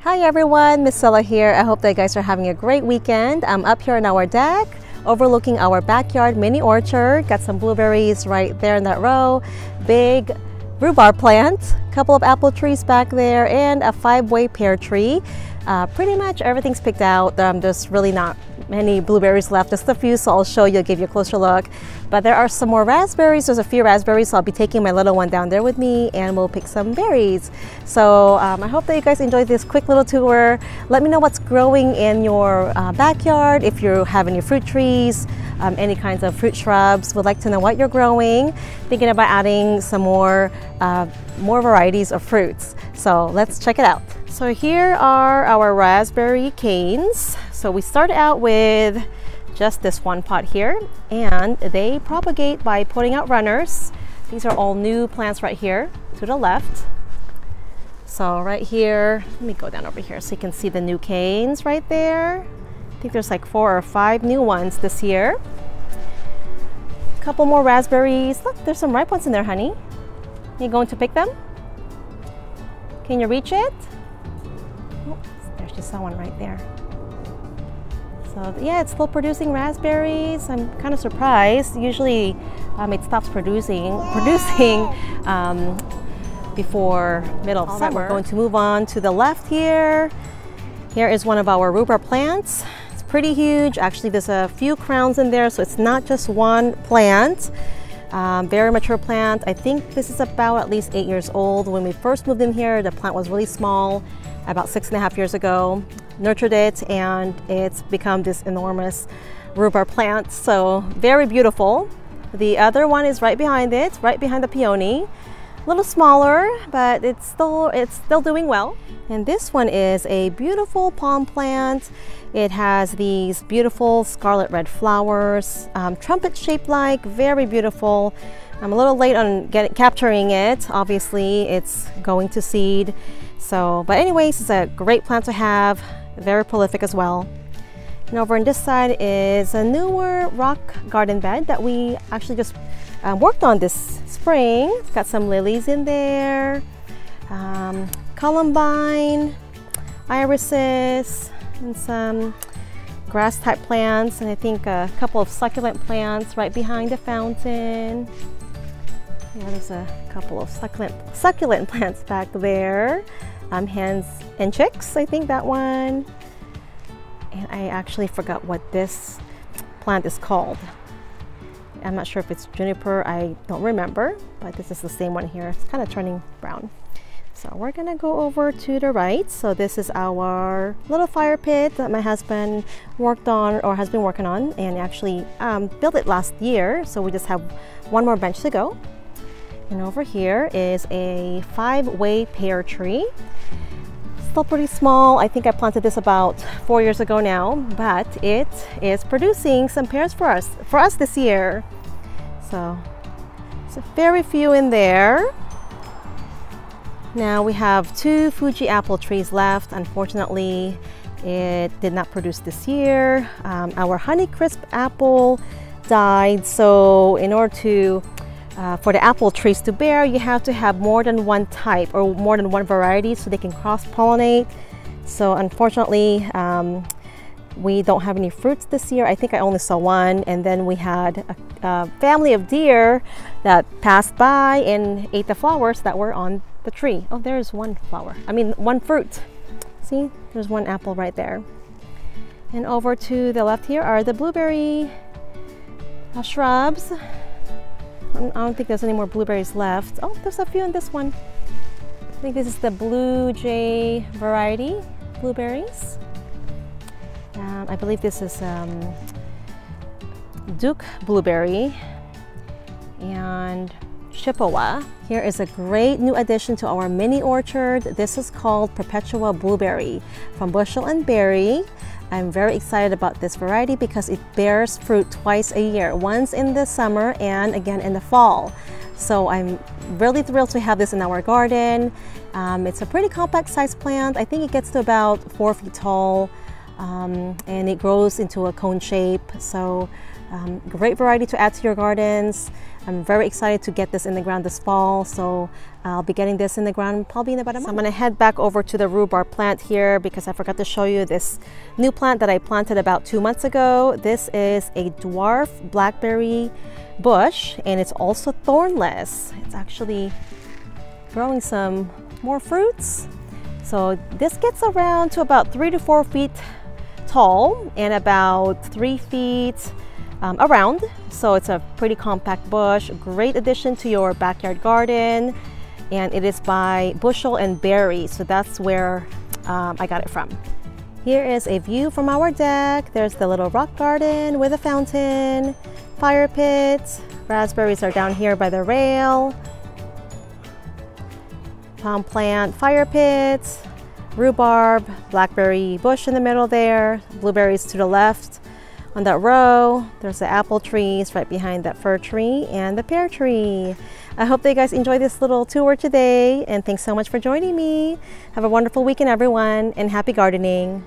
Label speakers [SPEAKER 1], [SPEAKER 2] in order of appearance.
[SPEAKER 1] Hi everyone, Miss Silla here. I hope that you guys are having a great weekend. I'm up here on our deck overlooking our backyard mini orchard. Got some blueberries right there in that row, big rhubarb plant, a couple of apple trees back there, and a 5-way pear tree. Pretty much everything's picked out. There's really not many blueberries left, just a few, so I'll show you, give you a closer look. But there are some more raspberries. There's a few raspberries, so I'll be taking my little one down there with me and we'll pick some berries. So I hope that you guys enjoyed this quick little tour. Let me know what's growing in your backyard, if you have any fruit trees, any kinds of fruit shrubs. Would like to know what you're growing. Thinking about adding some more varieties of fruits. So let's check it out. So here are our raspberry canes. So we start out with just this one pot here, and they propagate by putting out runners. These are all new plants right here to the left. So right here, let me go down over here so you can see the new canes right there. I think there's like 4 or 5 new ones this year. A couple more raspberries. Look, there's some ripe ones in there, honey. Are you going to pick them? Can you reach it? Oh, there's just someone right there. So yeah, it's still producing raspberries. I'm kind of surprised. Usually it stops producing before middle of summer. We're going to move on to the left here. Here is one of our Rubra plants. It's pretty huge. Actually, there's a few crowns in there, so it's not just one plant. Very mature plant. I think this is about at least 8 years old. When we first moved in here, the plant was really small, about 6.5 years ago. Nurtured it, and it's become this enormous rhubarb plant. So very beautiful. The other one is right behind it, right behind the peony. A little smaller, but it's still doing well. And this one is a beautiful palm plant. It has these beautiful scarlet red flowers, trumpet shaped like, very beautiful. I'm a little late on capturing it. Obviously, it's going to seed. So, but anyways, it's a great plant to have. Very prolific as well. And over on this side is a newer rock garden bed that we actually just worked on this spring. It's got some lilies in there, columbine, irises, and some grass type plants, and I think a couple of succulent plants right behind the fountain. Yeah, there's a couple of succulent plants back there. Hens and chicks, I think that one. And I actually forgot what this plant is called. I'm not sure if it's juniper, I don't remember, but this is the same one here. It's kind of turning brown. So we're gonna go over to the right. So this is our little fire pit that my husband worked on, or has been working on, and actually built it last year. So we just have one more bench to go. And over here is a 5-way pear tree. Still pretty small. I think I planted this about 4 years ago now, but it is producing some pears for us this year. So very few in there. Now we have 2 Fuji apple trees left. Unfortunately, it did not produce this year. Our Honeycrisp apple died, so in order to for the apple trees to bear, you have to have more than one type or more than one variety so they can cross-pollinate. So unfortunately, we don't have any fruits this year. I think I only saw one, and then we had a family of deer that passed by and ate the flowers that were on the tree. Oh, there's one flower. I mean, one fruit. See, there's one apple right there. And over to the left here are the blueberry shrubs. I don't think there's any more blueberries left. Oh, there's a few in this one. I think this is the Blue Jay variety blueberries. I believe this is Duke blueberry and Chippewa. Here is a great new addition to our mini orchard. This is called Perpetua Blueberry from Bushel and Berry. I'm very excited about this variety because it bears fruit twice a year, once in the summer and again in the fall. So I'm really thrilled to have this in our garden. It's a pretty compact sized plant. I think it gets to about 4 feet tall, and it grows into a cone shape. So Great variety to add to your gardens. I'm very excited to get this in the ground this fall, so I'll be getting this in the ground probably in about a month. So I'm going to head back over to the rhubarb plant here because I forgot to show you this new plant that I planted about 2 months ago. This is a dwarf blackberry bush, and it's also thornless. It's actually growing some more fruits. So this gets around to about 3 to 4 feet tall and about 3 feet around. So it's a pretty compact bush, great addition to your backyard garden, and it is by Bushel and Berry, so that's where I got it from. Here is a view from our deck. There's the little rock garden with a fountain, fire pit, raspberries are down here by the rail, palm plant, fire pit, rhubarb, blackberry bush in the middle there, blueberries to the left. On that row, there's the apple trees right behind that fir tree and the pear tree. I hope that you guys enjoyed this little tour today, and thanks so much for joining me. Have a wonderful weekend, everyone, and happy gardening.